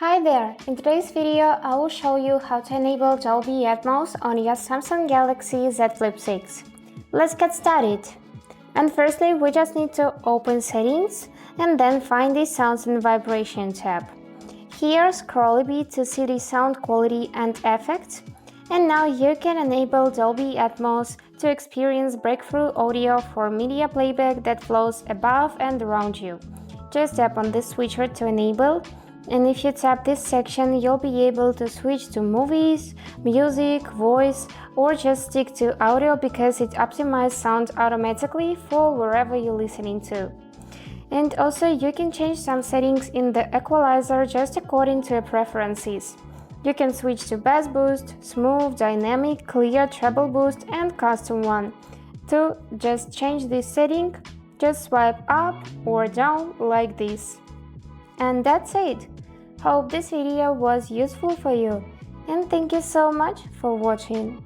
Hi there! In today's video, I will show you how to enable Dolby Atmos on your Samsung Galaxy Z Flip 6. Let's get started! And firstly, we just need to open Settings and then find the Sounds and Vibration tab. Here, scroll a bit to see the sound quality and effects. And now you can enable Dolby Atmos to experience breakthrough audio for media playback that flows above and around you. Just tap on this switcher to enable. And if you tap this section, you'll be able to switch to movies, music, voice, or just stick to audio because it optimizes sound automatically for wherever you're listening to. And also you can change some settings in the equalizer just according to your preferences. You can switch to bass boost, smooth, dynamic, clear, treble boost, and custom one. To just change this setting, just swipe up or down like this. And that's it. Hope this video was useful for you, and thank you so much for watching.